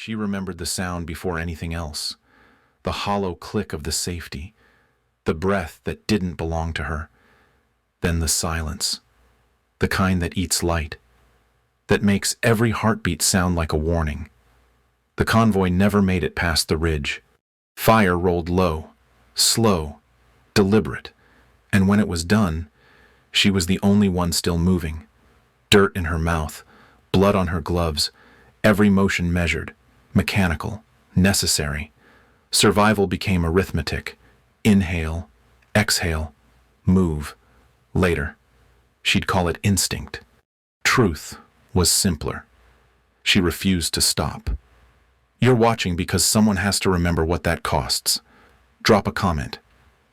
She remembered the sound before anything else, the hollow click of the safety, the breath that didn't belong to her, then the silence, the kind that eats light, that makes every heartbeat sound like a warning. The convoy never made it past the ridge. Fire rolled low, slow, deliberate, and when it was done, she was the only one still moving. Dirt in her mouth, blood on her gloves, every motion measured, mechanical, necessary. Survival became arithmetic. Inhale, exhale, move. Later, she'd call it instinct. Truth was simpler. She refused to stop. You're watching because someone has to remember what that costs. Drop a comment.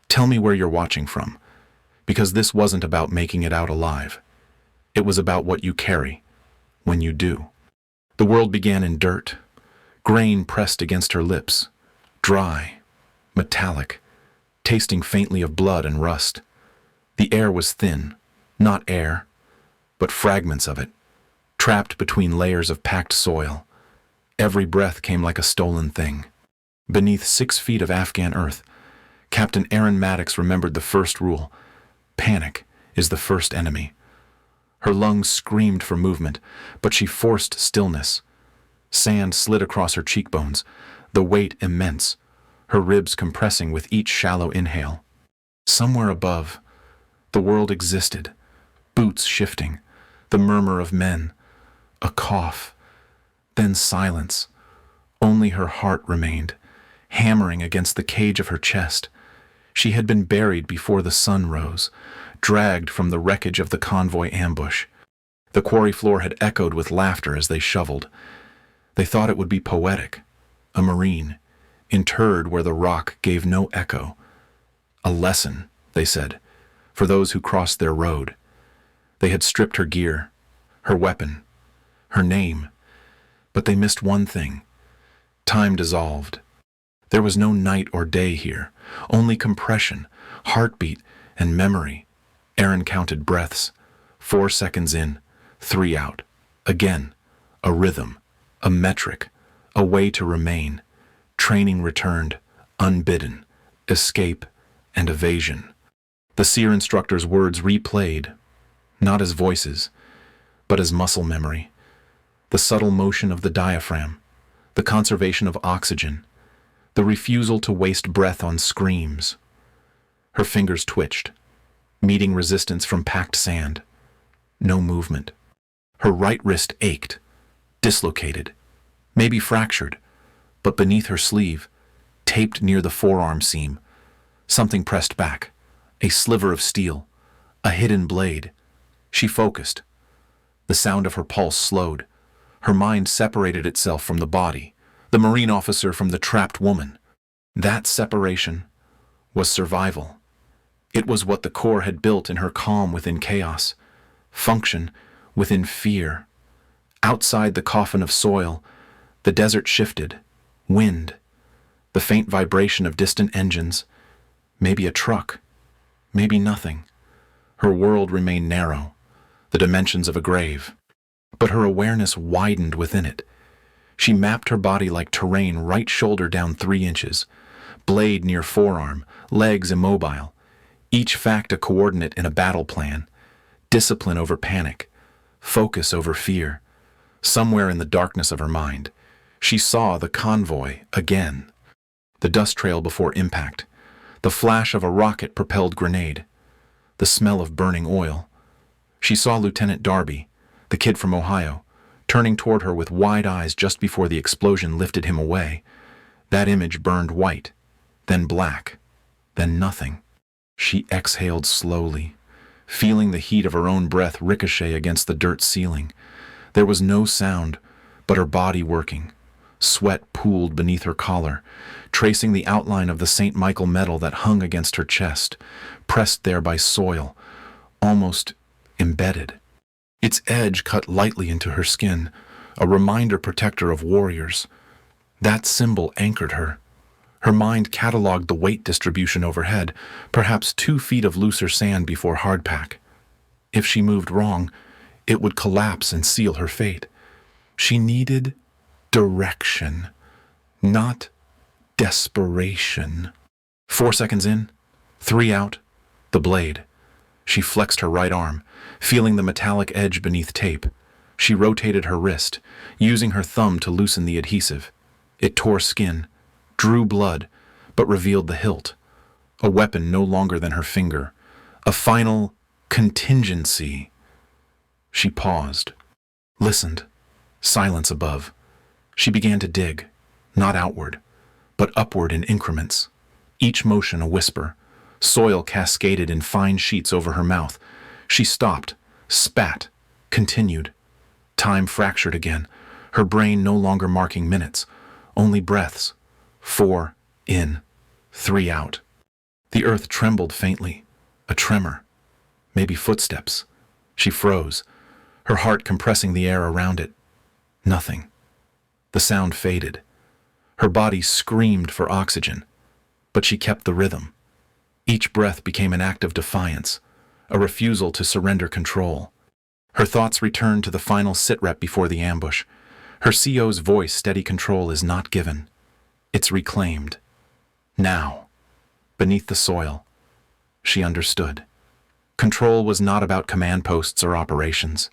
Tell me where you're watching from, because this wasn't about making it out alive. It was about what you carry when you do. The world began in dirt, grain pressed against her lips, dry, metallic, tasting faintly of blood and rust. The air was thin, not air, but fragments of it, trapped between layers of packed soil. Every breath came like a stolen thing. Beneath 6 feet of Afghan earth, Captain Erin Maddox remembered the first rule: panic is the first enemy. Her lungs screamed for movement, but she forced stillness. Sand slid across her cheekbones, the weight immense, her ribs compressing with each shallow inhale. Somewhere above, the world existed, boots shifting, the murmur of men, a cough, then silence. Only her heart remained, hammering against the cage of her chest. She had been buried before the sun rose, dragged from the wreckage of the convoy ambush. The quarry floor had echoed with laughter as they shoveled. They thought it would be poetic, a marine, interred where the rock gave no echo. A lesson, they said, for those who crossed their road. They had stripped her gear, her weapon, her name, but they missed one thing. Time dissolved. There was no night or day here, only compression, heartbeat, and memory. Erin counted breaths. 4 seconds in, 3 out. Again, a rhythm, a metric, a way to remain. Training returned, unbidden, escape and evasion. The SEER instructor's words replayed, not as voices, but as muscle memory. The subtle motion of the diaphragm, the conservation of oxygen, the refusal to waste breath on screams. Her fingers twitched, meeting resistance from packed sand. No movement. Her right wrist ached, dislocated, maybe fractured, but beneath her sleeve, taped near the forearm seam, something pressed back, a sliver of steel, a hidden blade. She focused. The sound of her pulse slowed. Her mind separated itself from the body, the Marine officer from the trapped woman. That separation was survival. It was what the Corps had built in her calm within chaos, function within fear. Outside the coffin of soil, the desert shifted, wind, the faint vibration of distant engines, maybe a truck, maybe nothing. Her world remained narrow, the dimensions of a grave. But her awareness widened within it. She mapped her body like terrain, right shoulder down 3 inches, blade near forearm, legs immobile, each fact a coordinate in a battle plan, discipline over panic, focus over fear. Somewhere in the darkness of her mind, she saw the convoy again. The dust trail before impact, the flash of a rocket-propelled grenade, the smell of burning oil. She saw Lieutenant Darby, the kid from Ohio, turning toward her with wide eyes just before the explosion lifted him away. That image burned white, then black, then nothing. She exhaled slowly, feeling the heat of her own breath ricochet against the dirt ceiling. There was no sound, but her body working. Sweat pooled beneath her collar, tracing the outline of the St. Michael medal that hung against her chest, pressed there by soil, almost embedded. Its edge cut lightly into her skin, a reminder protector of warriors. That symbol anchored her. Her mind cataloged the weight distribution overhead, perhaps 2 feet of looser sand before hardpack. If she moved wrong, it would collapse and seal her fate. She needed direction, not desperation. 4 seconds in, 3 out, the blade. She flexed her right arm, feeling the metallic edge beneath tape. She rotated her wrist, using her thumb to loosen the adhesive. It tore skin, drew blood, but revealed the hilt. A weapon no longer than her finger. A final contingency. She paused, listened. Silence above. She began to dig, not outward, but upward in increments. Each motion a whisper. Soil cascaded in fine sheets over her mouth. She stopped, spat, continued. Time fractured again, her brain no longer marking minutes, only breaths. 4 in, 3 out. The earth trembled faintly, a tremor, maybe footsteps. She froze, her heart compressing the air around it. Nothing. The sound faded. Her body screamed for oxygen, but she kept the rhythm. Each breath became an act of defiance, a refusal to surrender control. Her thoughts returned to the final sit-rep before the ambush. Her CO's voice, steady control is not given. It's reclaimed. Now, beneath the soil, she understood. Control was not about command posts or operations.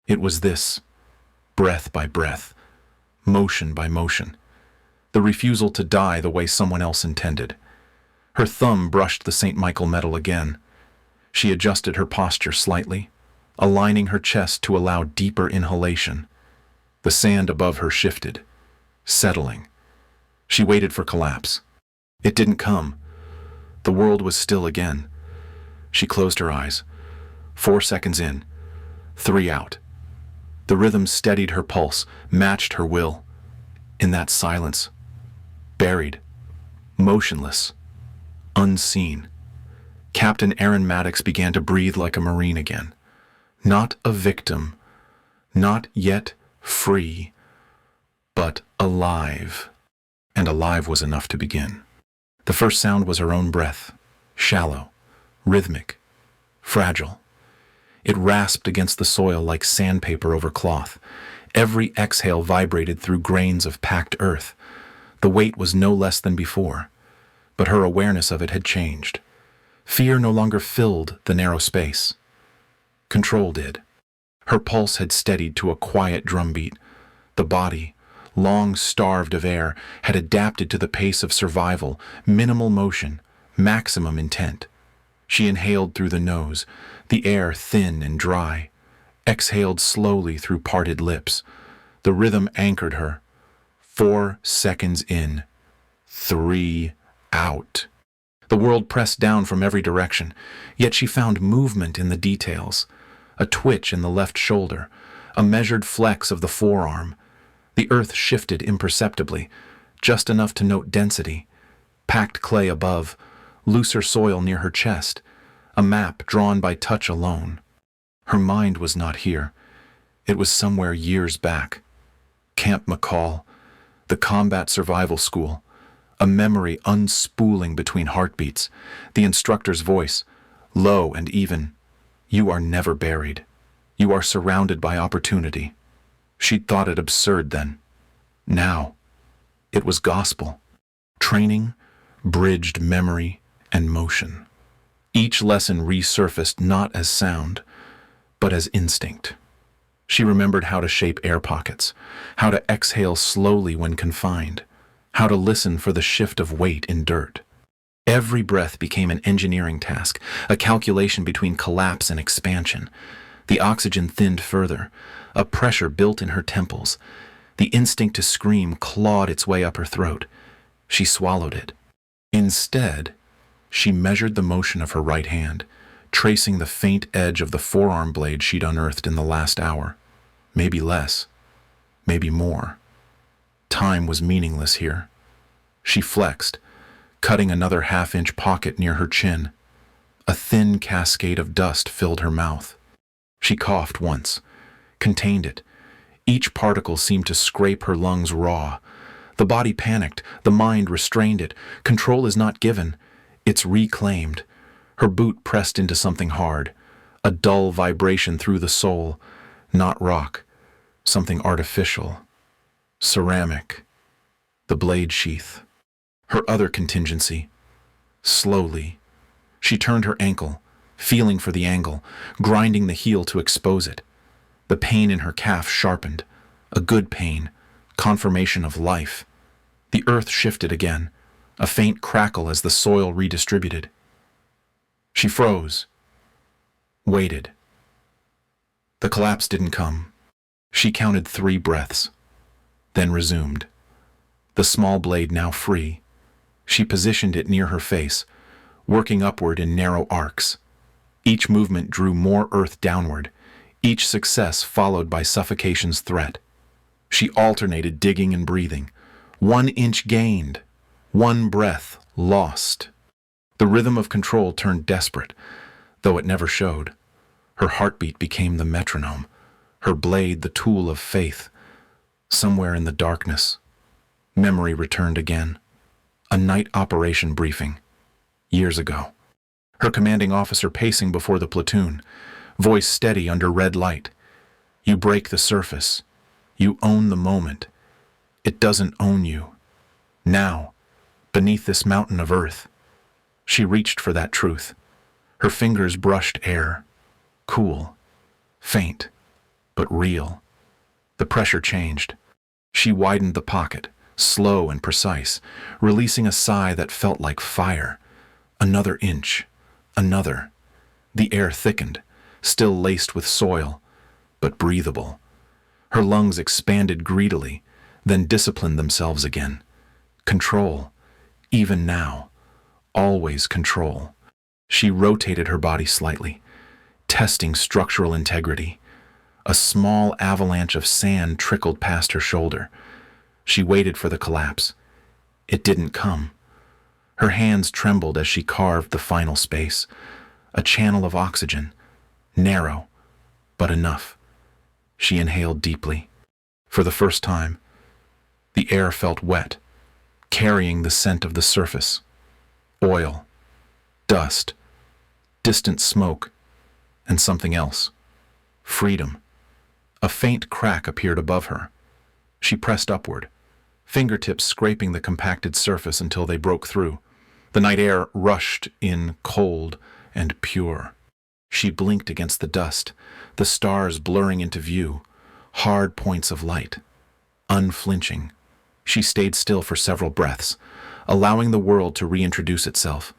It was this, breath by breath, motion by motion, the refusal to die the way someone else intended. Her thumb brushed the St. Michael medal again. She adjusted her posture slightly, aligning her chest to allow deeper inhalation. The sand above her shifted, settling. She waited for collapse. It didn't come. The world was still again. She closed her eyes. 4 seconds in, 3 out. The rhythm steadied her pulse, matched her will. In that silence, buried, motionless, unseen, Captain Erin Maddox began to breathe like a Marine again. Not a victim, not yet free, but alive. And alive was enough to begin. The first sound was her own breath, shallow, rhythmic, fragile. It rasped against the soil like sandpaper over cloth. Every exhale vibrated through grains of packed earth. The weight was no less than before, but her awareness of it had changed. Fear no longer filled the narrow space. Control did. Her pulse had steadied to a quiet drumbeat. The body, long starved of air, had adapted to the pace of survival, minimal motion, maximum intent. She inhaled through the nose, the air thin and dry, exhaled slowly through parted lips. The rhythm anchored her. 4 seconds in, 3 out. The world pressed down from every direction, yet she found movement in the details. A twitch in the left shoulder, a measured flex of the forearm. The earth shifted imperceptibly, just enough to note density. Packed clay above, looser soil near her chest, a map drawn by touch alone. Her mind was not here. It was somewhere years back. Camp McCall, the combat survival school, a memory unspooling between heartbeats, the instructor's voice, low and even. You are never buried. You are surrounded by opportunity. She'd thought it absurd then. Now, it was gospel. Training bridged memory and motion. Each lesson resurfaced not as sound, but as instinct. She remembered how to shape air pockets, how to exhale slowly when confined, how to listen for the shift of weight in dirt. Every breath became an engineering task, a calculation between collapse and expansion. The oxygen thinned further, a pressure built in her temples. The instinct to scream clawed its way up her throat. She swallowed it. Instead, she measured the motion of her right hand, tracing the faint edge of the forearm blade she'd unearthed in the last hour. Maybe less, maybe more. Time was meaningless here. She flexed, cutting another half-inch pocket near her chin. A thin cascade of dust filled her mouth. She coughed once, contained it. Each particle seemed to scrape her lungs raw. The body panicked, the mind restrained it. Control is not given, it's reclaimed. Her boot pressed into something hard, a dull vibration through the sole. Not rock, something artificial, ceramic, the blade sheath. Her other contingency. Slowly, she turned her ankle, feeling for the angle, grinding the heel to expose it. The pain in her calf sharpened. A good pain, confirmation of life. The earth shifted again, a faint crackle as the soil redistributed. She froze, waited. The collapse didn't come. She counted 3 breaths, then resumed. The small blade now free. She positioned it near her face, working upward in narrow arcs. Each movement drew more earth downward, each success followed by suffocation's threat. She alternated digging and breathing. 1 inch gained, 1 breath lost. The rhythm of control turned desperate, though it never showed. Her heartbeat became the metronome, her blade the tool of faith. Somewhere in the darkness, memory returned again. A night operation briefing, years ago. Her commanding officer pacing before the platoon, voice steady under red light. You break the surface. You own the moment. It doesn't own you. Now, beneath this mountain of earth. She reached for that truth. Her fingers brushed air. Cool, faint, but real. The pressure changed. She widened the pocket, slow and precise, releasing a sigh that felt like fire. Another inch, another. The air thickened, still laced with soil, but breathable. Her lungs expanded greedily, then disciplined themselves again. Control, even now, always control. She rotated her body slightly, testing structural integrity. A small avalanche of sand trickled past her shoulder. She waited for the collapse. It didn't come. Her hands trembled as she carved the final space. A channel of oxygen, narrow, but enough. She inhaled deeply. For the first time, the air felt wet, carrying the scent of the surface. Oil, dust, distant smoke, and something else. Freedom. A faint crack appeared above her. She pressed upward, fingertips scraping the compacted surface until they broke through. The night air rushed in cold and pure. She blinked against the dust, the stars blurring into view, hard points of light. Unflinching, she stayed still for several breaths, allowing the world to reintroduce itself.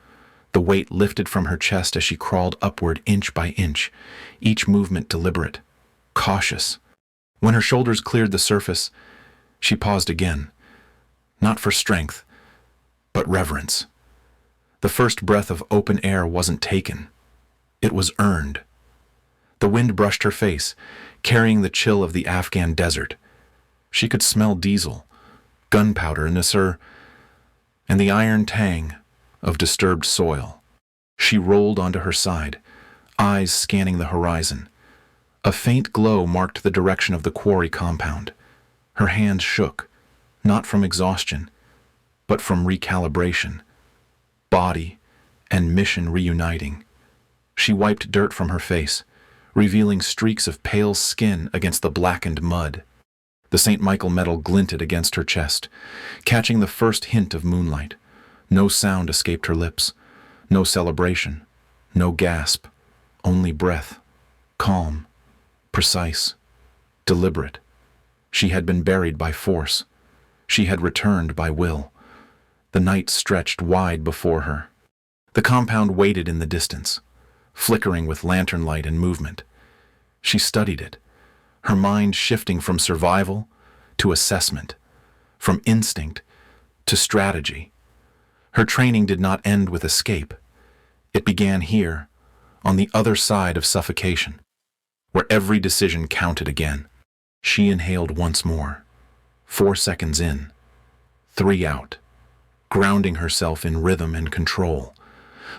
The weight lifted from her chest as she crawled upward inch by inch, each movement deliberate, cautious. When her shoulders cleared the surface, she paused again, not for strength, but reverence. The first breath of open air wasn't taken. It was earned. The wind brushed her face, carrying the chill of the Afghan desert. She could smell diesel, gunpowder, and the iron tang of disturbed soil. She rolled onto her side, eyes scanning the horizon. A faint glow marked the direction of the quarry compound. Her hands shook, not from exhaustion, but from recalibration. Body and mission reuniting. She wiped dirt from her face, revealing streaks of pale skin against the blackened mud. The St. Michael medal glinted against her chest, catching the first hint of moonlight. No sound escaped her lips. No celebration. No gasp. Only breath. Calm. Precise. Deliberate. She had been buried by force. She had returned by will. The night stretched wide before her. The compound waited in the distance, flickering with lantern light and movement. She studied it, her mind shifting from survival to assessment, from instinct to strategy. Her training did not end with escape. It began here, on the other side of suffocation, where every decision counted again. She inhaled once more, 4 seconds in, 3 out, grounding herself in rhythm and control.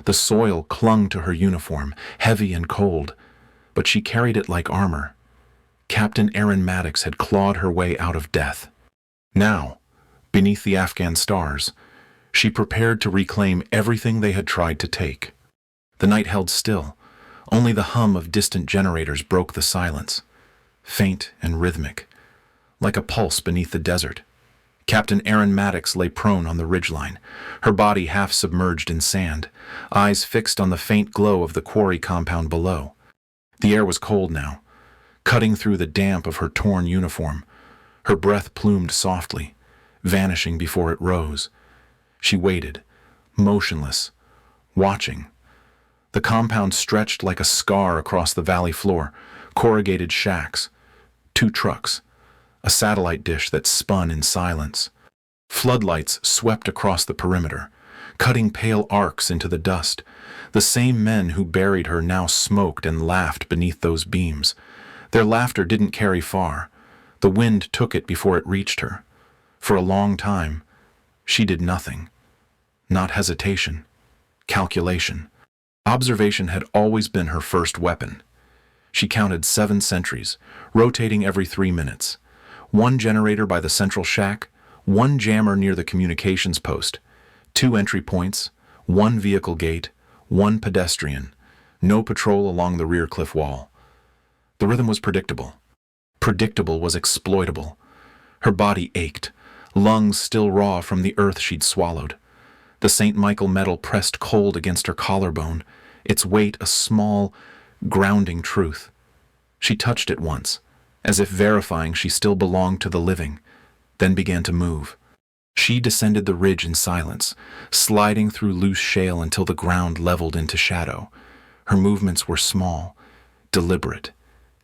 The soil clung to her uniform, heavy and cold, but she carried it like armor. Captain Erin Maddox had clawed her way out of death. Now, beneath the Afghan stars, she prepared to reclaim everything they had tried to take. The night held still. Only the hum of distant generators broke the silence, faint and rhythmic, like a pulse beneath the desert. Captain Erin Maddox lay prone on the ridgeline, her body half submerged in sand, eyes fixed on the faint glow of the quarry compound below. The air was cold now, cutting through the damp of her torn uniform. Her breath plumed softly, vanishing before it rose. She waited, motionless, watching. The compound stretched like a scar across the valley floor, corrugated shacks, 2 trucks, a satellite dish that spun in silence. Floodlights swept across the perimeter, cutting pale arcs into the dust. The same men who buried her now smoked and laughed beneath those beams. Their laughter didn't carry far. The wind took it before it reached her. For a long time, she did nothing. Not hesitation, calculation. Observation had always been her first weapon. She counted 7 sentries, rotating every 3 minutes. 1 generator by the central shack, 1 jammer near the communications post, 2 entry points, 1 vehicle gate, 1 pedestrian, no patrol along the rear cliff wall. The rhythm was predictable. Predictable was exploitable. Her body ached, lungs still raw from the earth she'd swallowed. The St. Michael medal pressed cold against her collarbone, its weight a small, grounding truth. She touched it once, as if verifying she still belonged to the living, then began to move. She descended the ridge in silence, sliding through loose shale until the ground leveled into shadow. Her movements were small, deliberate.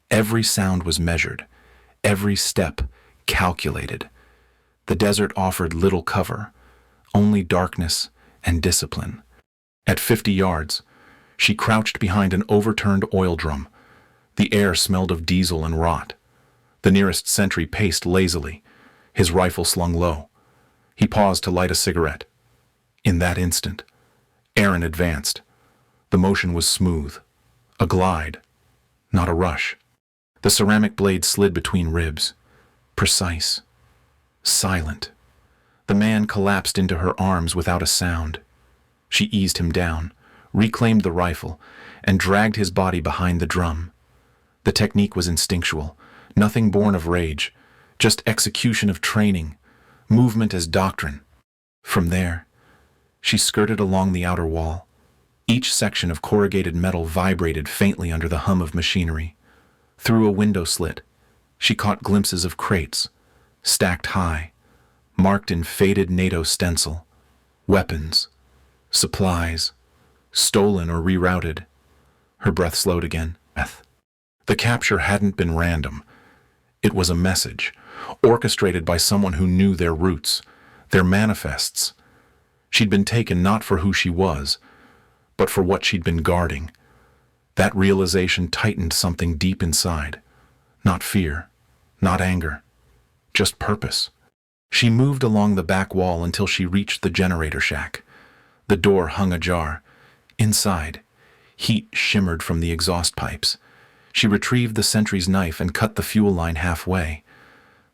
Every sound was measured, every step calculated. The desert offered little cover, only darkness and discipline. At 50 yards, she crouched behind an overturned oil drum. The air smelled of diesel and rot. The nearest sentry paced lazily, his rifle slung low. He paused to light a cigarette. In that instant, Erin advanced. The motion was smooth, a glide, not a rush. The ceramic blade slid between ribs, precise, silent. The man collapsed into her arms without a sound. She eased him down, reclaimed the rifle, and dragged his body behind the drum. The technique was instinctual, nothing born of rage, just execution of training, movement as doctrine. From there, she skirted along the outer wall. Each section of corrugated metal vibrated faintly under the hum of machinery. Through a window slit, she caught glimpses of crates, stacked high, marked in faded NATO stencil, weapons, supplies, stolen or rerouted. Her breath slowed again. The capture hadn't been random. It was a message, orchestrated by someone who knew their roots, their manifests. She'd been taken not for who she was, but for what she'd been guarding. That realization tightened something deep inside. Not fear, not anger, just purpose. She moved along the back wall until she reached the generator shack. The door hung ajar. Inside, heat shimmered from the exhaust pipes. She retrieved the sentry's knife and cut the fuel line halfway,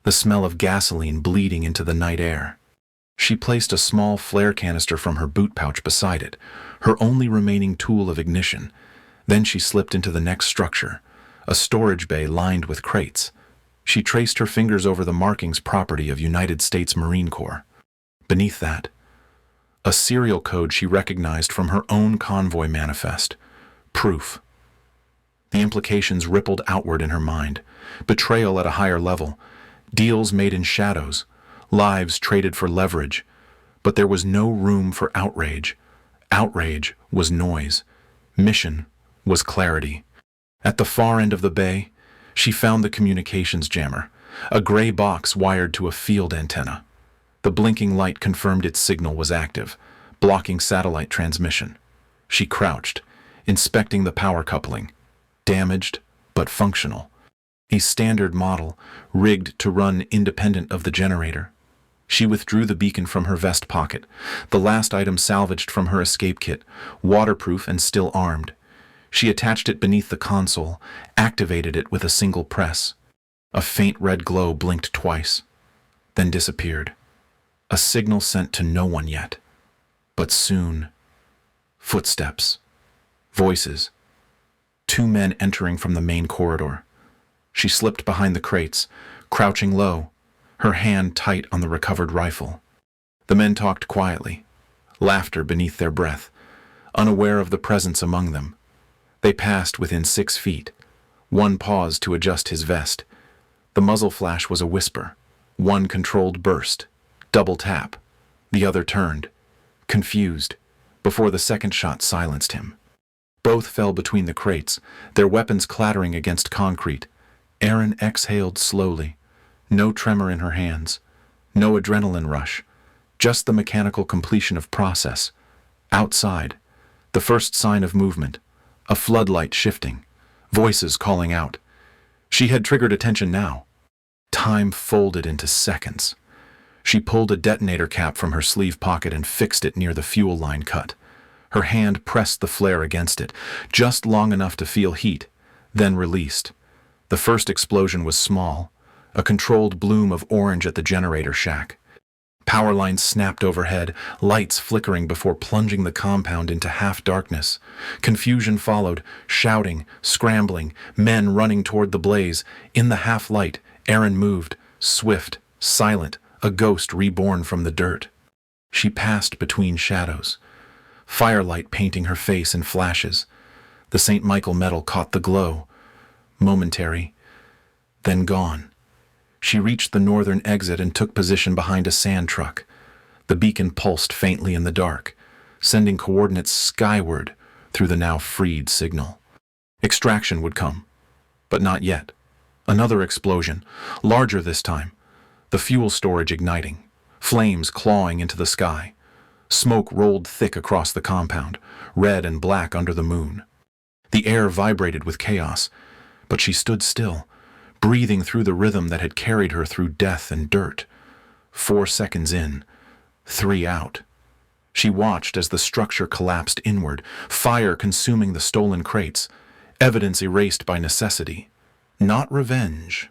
the smell of gasoline bleeding into the night air. She placed a small flare canister from her boot pouch beside it, her only remaining tool of ignition. Then she slipped into the next structure, a storage bay lined with crates. She traced her fingers over the markings property of United States Marine Corps. Beneath that, a serial code she recognized from her own convoy manifest. Proof. The implications rippled outward in her mind. Betrayal at a higher level, deals made in shadows, lives traded for leverage. But there was no room for outrage. Outrage was noise. Mission was clarity. At the far end of the bay, she found the communications jammer, a gray box wired to a field antenna. The blinking light confirmed its signal was active, blocking satellite transmission. She crouched, inspecting the power coupling. Damaged, but functional. A standard model, rigged to run independent of the generator. She withdrew the beacon from her vest pocket, the last item salvaged from her escape kit, waterproof and still armed. She attached it beneath the console, activated it with a single press. A faint red glow blinked twice, then disappeared. A signal sent to no one yet. But soon, footsteps, voices, 2 men entering from the main corridor. She slipped behind the crates, crouching low, her hand tight on the recovered rifle. The men talked quietly, laughter beneath their breath, unaware of the presence among them. They passed within 6 feet. One paused to adjust his vest. The muzzle flash was a whisper. One controlled burst. Double tap. The other turned, confused, before the second shot silenced him. Both fell between the crates, their weapons clattering against concrete. Erin exhaled slowly. No tremor in her hands. No adrenaline rush. Just the mechanical completion of process. Outside, the first sign of movement. A floodlight shifting. Voices calling out. She had triggered attention now. Time folded into seconds. She pulled a detonator cap from her sleeve pocket and fixed it near the fuel line cut. Her hand pressed the flare against it, just long enough to feel heat, then released. The first explosion was small, a controlled bloom of orange at the generator shack. Power lines snapped overhead, lights flickering before plunging the compound into half-darkness. Confusion followed, shouting, scrambling, men running toward the blaze. In the half-light, Erin moved, swift, silent, a ghost reborn from the dirt. She passed between shadows, firelight painting her face in flashes. The St. Michael medal caught the glow, momentary, then gone. She reached the northern exit and took position behind a sand truck. The beacon pulsed faintly in the dark, sending coordinates skyward through the now freed signal. Extraction would come, but not yet. Another explosion, larger this time. The fuel storage igniting, flames clawing into the sky. Smoke rolled thick across the compound, red and black under the moon. The air vibrated with chaos, but she stood still, breathing through the rhythm that had carried her through death and dirt. 4 seconds in, 3 out. She watched as the structure collapsed inward, fire consuming the stolen crates, evidence erased by necessity. Not revenge,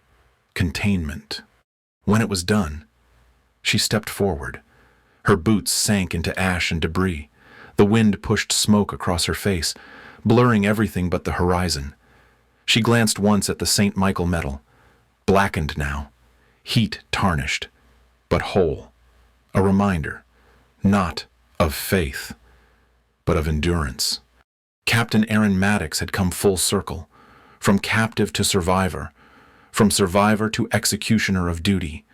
containment. When it was done, she stepped forward. Her boots sank into ash and debris. The wind pushed smoke across her face, blurring everything but the horizon. She glanced once at the St. Michael medal, blackened now, heat tarnished, but whole. A reminder, not of faith, but of endurance. Captain Erin Maddox had come full circle, from captive to survivor, from survivor to executioner of duty.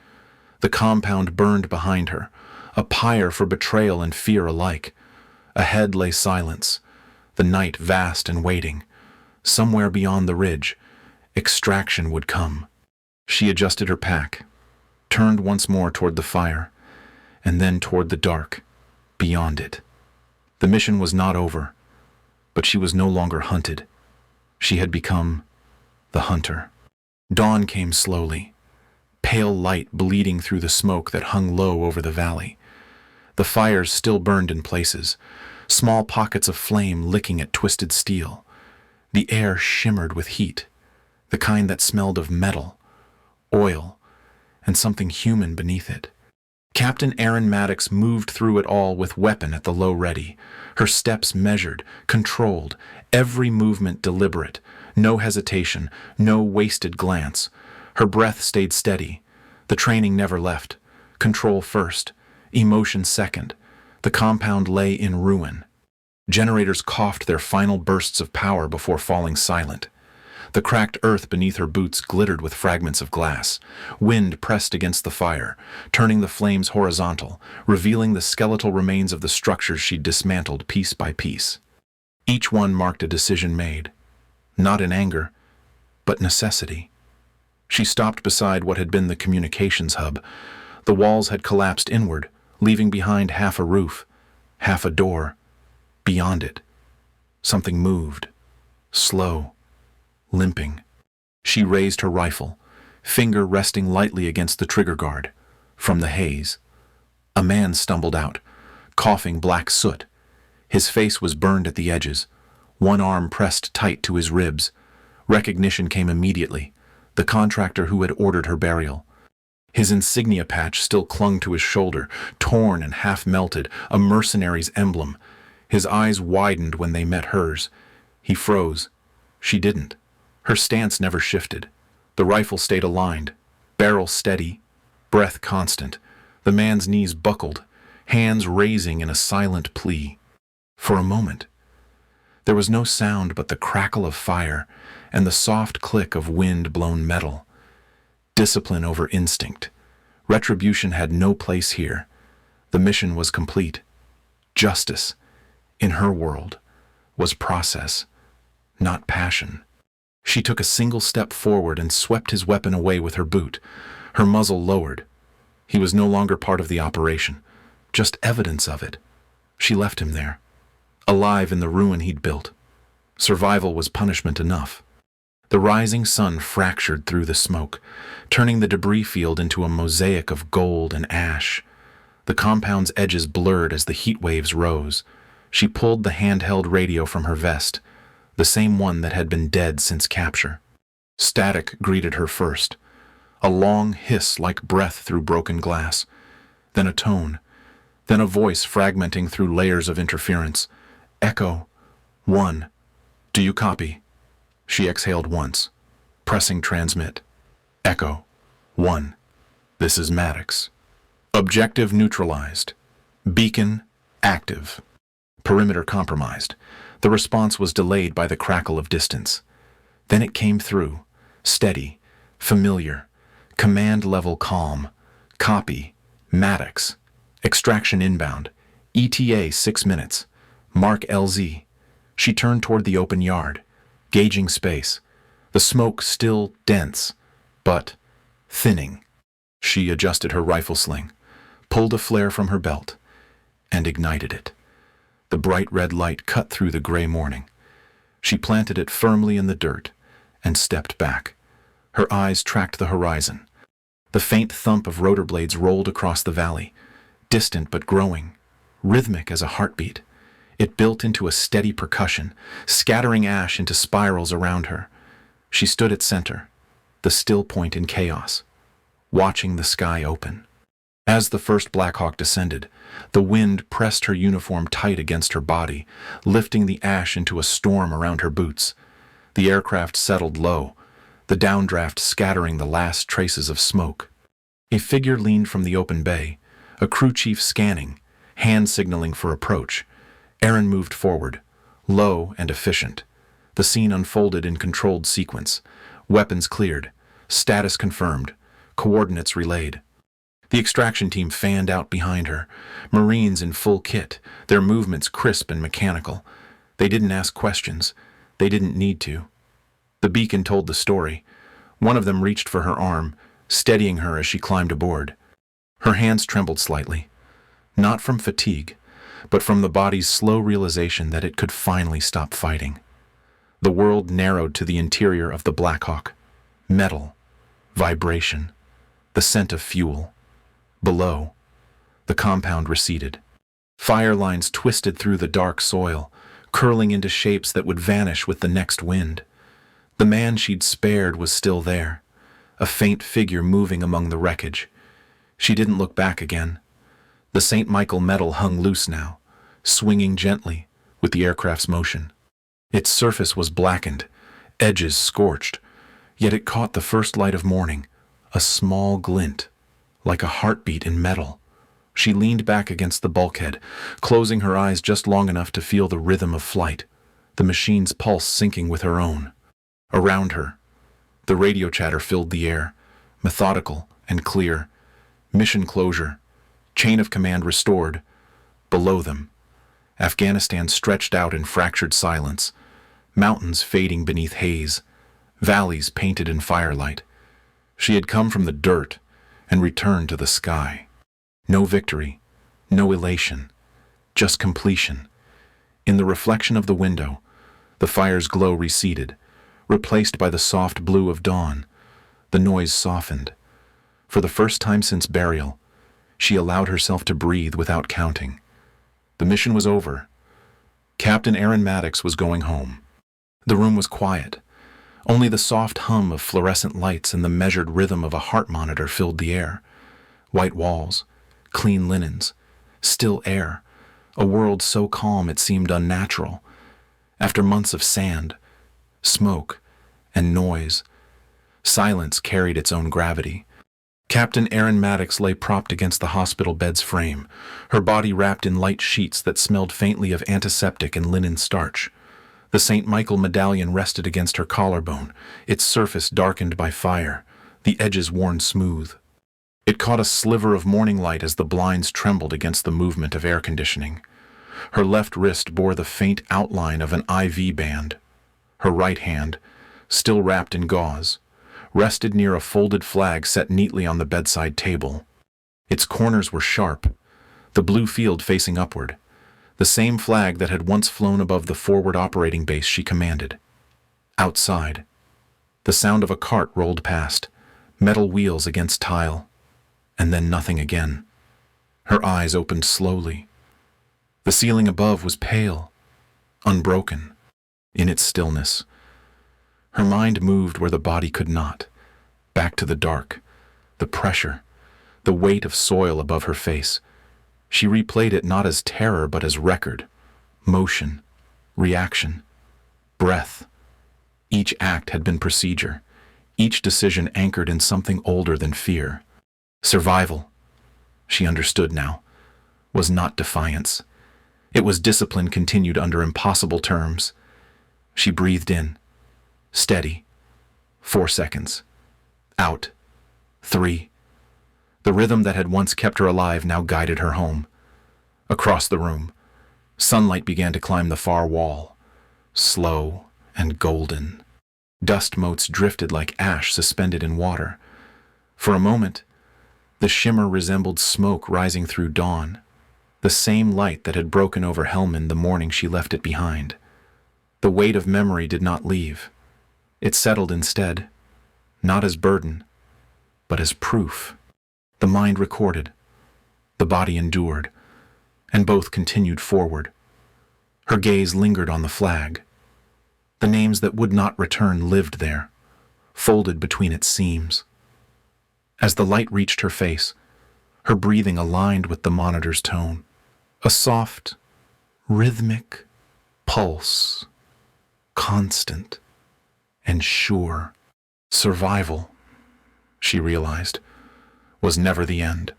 The compound burned behind her, a pyre for betrayal and fear alike. Ahead lay silence, the night vast and waiting. Somewhere beyond the ridge, extraction would come. She adjusted her pack, turned once more toward the fire, and then toward the dark, beyond it. The mission was not over, but she was no longer hunted. She had become the hunter. Dawn came slowly, pale light bleeding through the smoke that hung low over the valley. The fires still burned in places, small pockets of flame licking at twisted steel. The air shimmered with heat, the kind that smelled of metal, oil, and something human beneath it. Captain Erin Maddox moved through it all with weapon at the low ready, her steps measured, controlled, every movement deliberate, no hesitation, no wasted glance. Her breath stayed steady. The training never left. Control first, emotion second. The compound lay in ruin. Generators coughed their final bursts of power before falling silent. The cracked earth beneath her boots glittered with fragments of glass. Wind pressed against the fire, turning the flames horizontal, revealing the skeletal remains of the structures she'd dismantled piece by piece. Each one marked a decision made, not in anger, but necessity. She stopped beside what had been the communications hub. The walls had collapsed inward, leaving behind half a roof, half a door. Beyond it, something moved, slow, limping. She raised her rifle, finger resting lightly against the trigger guard. From the haze, a man stumbled out, coughing black soot. His face was burned at the edges, one arm pressed tight to his ribs. Recognition came immediately, the contractor who had ordered her burial. His insignia patch still clung to his shoulder, torn and half-melted, a mercenary's emblem. His eyes widened when they met hers. He froze. She didn't. Her stance never shifted. The rifle stayed aligned, Barrel steady, breath constant, the man's knees buckled, hands raising in a silent plea. For a moment, there was no sound but the crackle of fire and the soft click of wind-blown metal. Discipline over instinct. Retribution had no place here. The mission was complete. Justice, in her world, was process, not passion. She took a single step forward and swept his weapon away with her boot, her muzzle lowered. He was no longer part of the operation, just evidence of it. She left him there, alive in the ruin he'd built. Survival was punishment enough. The rising sun fractured through the smoke, turning the debris field into a mosaic of gold and ash. The compound's edges blurred as the heat waves rose. She pulled the handheld radio from her vest, the same one that had been dead since capture. Static greeted her first, a long hiss like breath through broken glass, then a tone, then a voice fragmenting through layers of interference. Echo 1. Do you copy? She exhaled once, pressing transmit. Echo 1. This is Maddox. Objective neutralized. Beacon active. Perimeter compromised. The response was delayed by the crackle of distance. Then it came through, steady, familiar, command-level calm. Copy, Maddox. Extraction inbound. ETA 6 minutes. Mark LZ. She turned toward the open yard, gauging space. The smoke still dense, but thinning. She adjusted her rifle sling, pulled a flare from her belt, and ignited it. The bright red light cut through the gray morning. She planted it firmly in the dirt and stepped back. Her eyes tracked the horizon. The faint thump of rotor blades rolled across the valley, distant but growing, rhythmic as a heartbeat. It built into a steady percussion, scattering ash into spirals around her. She stood at center, the still point in chaos, watching the sky open. As the first Black Hawk descended, the wind pressed her uniform tight against her body, lifting the ash into a storm around her boots. The aircraft settled low, the downdraft scattering the last traces of smoke. A figure leaned from the open bay, a crew chief scanning, hand signaling for approach. Erin moved forward, low and efficient. The scene unfolded in controlled sequence. Weapons cleared, status confirmed, coordinates relayed. The extraction team fanned out behind her, Marines in full kit, their movements crisp and mechanical. They didn't ask questions. They didn't need to. The beacon told the story. One of them reached for her arm, steadying her as she climbed aboard. Her hands trembled slightly, not from fatigue, but from the body's slow realization that it could finally stop fighting. The world narrowed to the interior of the Black Hawk. Metal, vibration, the scent of fuel. Below, the compound receded. Fire lines twisted through the dark soil, curling into shapes that would vanish with the next wind. The man she'd spared was still there, a faint figure moving among the wreckage. She didn't look back again. The St. Michael metal hung loose now, swinging gently with the aircraft's motion. Its surface was blackened, edges scorched, yet it caught the first light of morning, a small glint, like a heartbeat in metal. She leaned back against the bulkhead, closing her eyes just long enough to feel the rhythm of flight, the machine's pulse syncing with her own. Around her, the radio chatter filled the air, methodical and clear. Mission closure, chain of command restored. Below them, Afghanistan stretched out in fractured silence, mountains fading beneath haze, valleys painted in firelight. She had come from the dirt and returned to the sky. No victory, no elation, just completion. In the reflection of the window, the fire's glow receded, replaced by the soft blue of dawn. The noise softened. For the first time since burial, she allowed herself to breathe without counting. The mission was over. Captain Erin Maddox was going home. The room was quiet. Only the soft hum of fluorescent lights and the measured rhythm of a heart monitor filled the air. White walls, clean linens, still air, a world so calm it seemed unnatural. After months of sand, smoke, and noise, silence carried its own gravity. Captain Erin Maddox lay propped against the hospital bed's frame, her body wrapped in light sheets that smelled faintly of antiseptic and linen starch. The St. Michael medallion rested against her collarbone, its surface darkened by fire, the edges worn smooth. It caught a sliver of morning light as the blinds trembled against the movement of air conditioning. Her left wrist bore the faint outline of an IV band. Her right hand, still wrapped in gauze, rested near a folded flag set neatly on the bedside table. Its corners were sharp, the blue field facing upward, the same flag that had once flown above the forward operating base she commanded. Outside, the sound of a cart rolled past, metal wheels against tile, and then nothing again. Her eyes opened slowly. The ceiling above was pale, unbroken, in its stillness. Her mind moved where the body could not, back to the dark, the pressure, the weight of soil above her face. She replayed it not as terror but as record, motion, reaction, breath. Each act had been procedure, each decision anchored in something older than fear. Survival, she understood now, was not defiance. It was discipline continued under impossible terms. She breathed in. Steady. 4 seconds. Out. 3. The rhythm that had once kept her alive now guided her home. Across the room, sunlight began to climb the far wall, slow and golden. Dust motes drifted like ash suspended in water. For a moment, the shimmer resembled smoke rising through dawn, the same light that had broken over Helmand the morning she left it behind. The weight of memory did not leave. It settled instead, not as burden, but as proof. The mind recorded, the body endured, and both continued forward. Her gaze lingered on the flag. The names that would not return lived there, folded between its seams. As the light reached her face, her breathing aligned with the monitor's tone. A soft, rhythmic pulse, constant and sure. Survival, she realized, was never the end.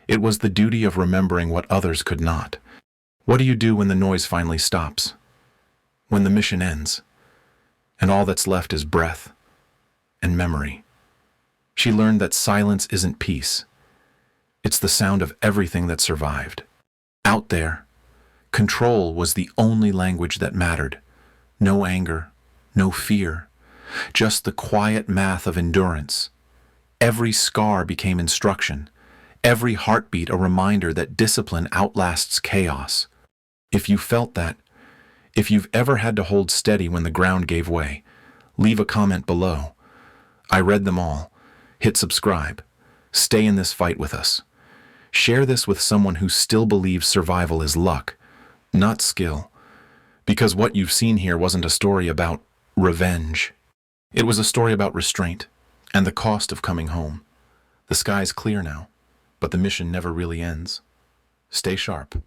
It was the duty of remembering what others could not. What do you do when the noise finally stops? When the mission ends, and all that's left is breath and memory? She learned that silence isn't peace. It's the sound of everything that survived. Out there, control was the only language that mattered. No anger, no fear, just the quiet math of endurance. Every scar became instruction, every heartbeat a reminder that discipline outlasts chaos. If you felt that, if you've ever had to hold steady when the ground gave way, leave a comment below. I read them all. Hit subscribe. Stay in this fight with us. Share this with someone who still believes survival is luck, not skill. Because what you've seen here wasn't a story about revenge. It was a story about restraint and the cost of coming home. The sky's clear now, but the mission never really ends. Stay sharp.